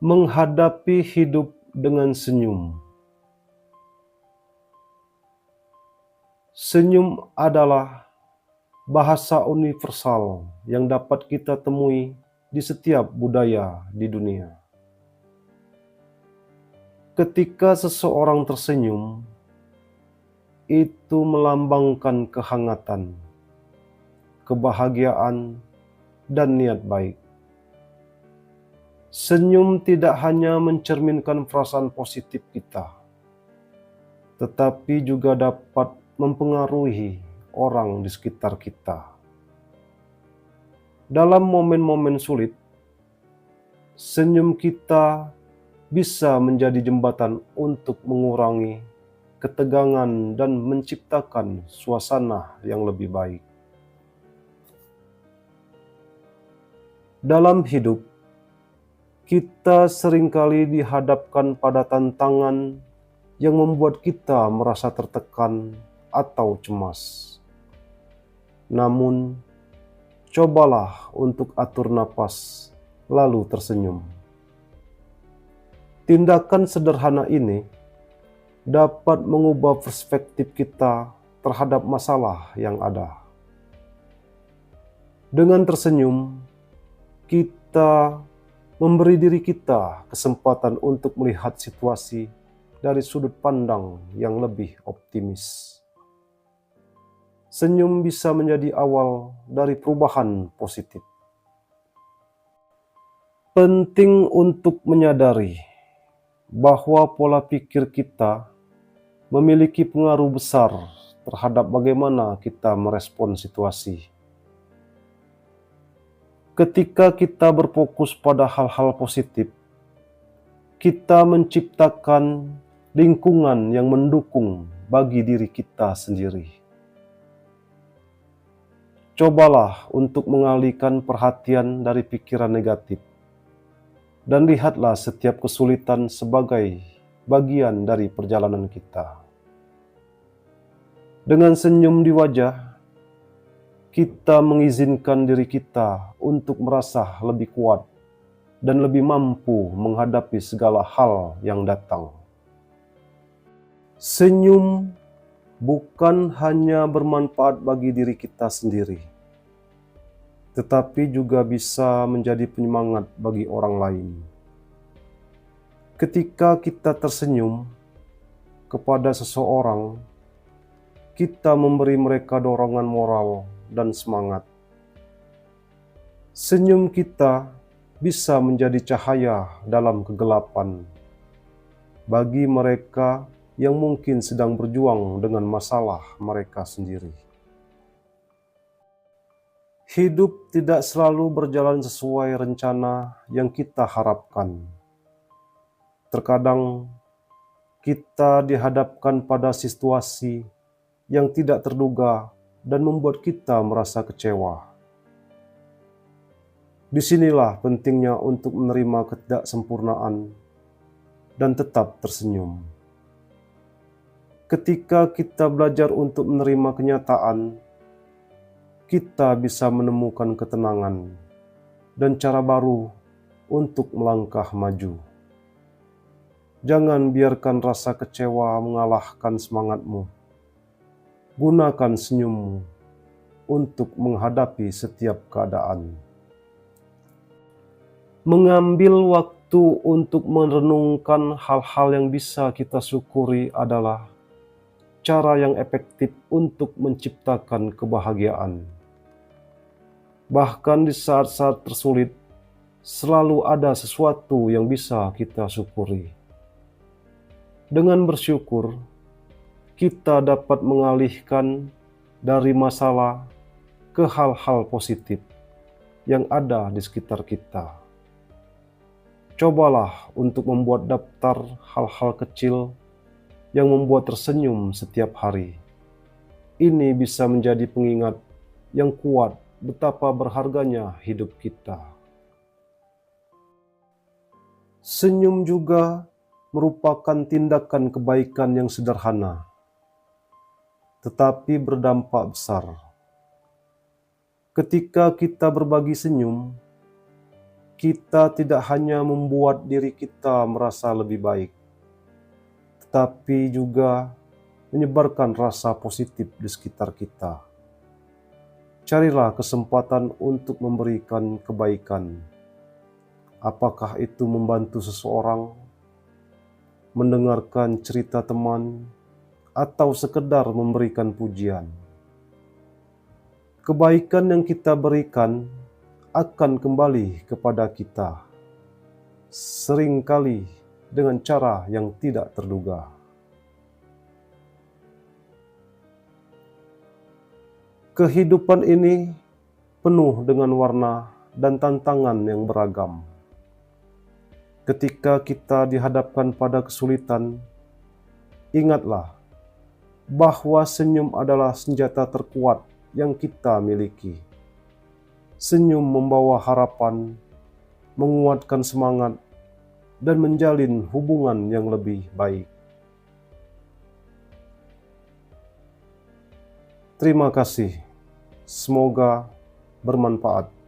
Menghadapi hidup dengan senyum. Senyum adalah bahasa universal yang dapat kita temui di setiap budaya di dunia. Ketika seseorang tersenyum, itu melambangkan kehangatan, kebahagiaan, dan niat baik. Senyum tidak hanya mencerminkan perasaan positif kita, tetapi juga dapat mempengaruhi orang di sekitar kita. Dalam momen-momen sulit, senyum kita bisa menjadi jembatan untuk mengurangi ketegangan dan menciptakan suasana yang lebih baik. Dalam hidup, kita seringkali dihadapkan pada tantangan yang membuat kita merasa tertekan atau cemas. Namun, cobalah untuk atur napas, lalu tersenyum. Tindakan sederhana ini dapat mengubah perspektif kita terhadap masalah yang ada. Dengan tersenyum, kita memberi diri kita kesempatan untuk melihat situasi dari sudut pandang yang lebih optimis. Senyum bisa menjadi awal dari perubahan positif. Penting untuk menyadari bahwa pola pikir kita memiliki pengaruh besar terhadap bagaimana kita merespon situasi. Ketika kita berfokus pada hal-hal positif, kita menciptakan lingkungan yang mendukung bagi diri kita sendiri. Cobalah untuk mengalihkan perhatian dari pikiran negatif dan lihatlah setiap kesulitan sebagai bagian dari perjalanan kita. Dengan senyum di wajah, kita mengizinkan diri kita untuk merasa lebih kuat dan lebih mampu menghadapi segala hal yang datang. Senyum bukan hanya bermanfaat bagi diri kita sendiri, tetapi juga bisa menjadi penyemangat bagi orang lain. Ketika kita tersenyum kepada seseorang, kita memberi mereka dorongan moral dan semangat. Senyum kita bisa menjadi cahaya dalam kegelapan bagi mereka yang mungkin sedang berjuang dengan masalah mereka sendiri. Hidup tidak selalu berjalan sesuai rencana yang kita harapkan. Terkadang kita dihadapkan pada situasi yang tidak terduga dan membuat kita merasa kecewa. Disinilah pentingnya untuk menerima ketidaksempurnaan dan tetap tersenyum. Ketika kita belajar untuk menerima kenyataan, kita bisa menemukan ketenangan dan cara baru untuk melangkah maju. Jangan biarkan rasa kecewa mengalahkan semangatmu. Gunakan senyummu untuk menghadapi setiap keadaan. Mengambil waktu untuk merenungkan hal-hal yang bisa kita syukuri adalah cara yang efektif untuk menciptakan kebahagiaan. Bahkan di saat-saat tersulit, selalu ada sesuatu yang bisa kita syukuri. Dengan bersyukur, kita dapat mengalihkan dari masalah ke hal-hal positif yang ada di sekitar kita. Cobalah untuk membuat daftar hal-hal kecil yang membuat tersenyum setiap hari. Ini bisa menjadi pengingat yang kuat betapa berharganya hidup kita. Senyum juga merupakan tindakan kebaikan yang sederhana, tetapi berdampak besar. Ketika kita berbagi senyum, kita tidak hanya membuat diri kita merasa lebih baik, tetapi juga menyebarkan rasa positif di sekitar kita. Carilah kesempatan untuk memberikan kebaikan. Apakah itu membantu seseorang, mendengarkan cerita teman, atau sekedar memberikan pujian. Kebaikan yang kita berikan akan kembali kepada kita, seringkali dengan cara yang tidak terduga. Kehidupan ini penuh dengan warna dan tantangan yang beragam. Ketika kita dihadapkan pada kesulitan, ingatlah bahwa senyum adalah senjata terkuat yang kita miliki. Senyum membawa harapan, menguatkan semangat, dan menjalin hubungan yang lebih baik. Terima kasih. Semoga bermanfaat.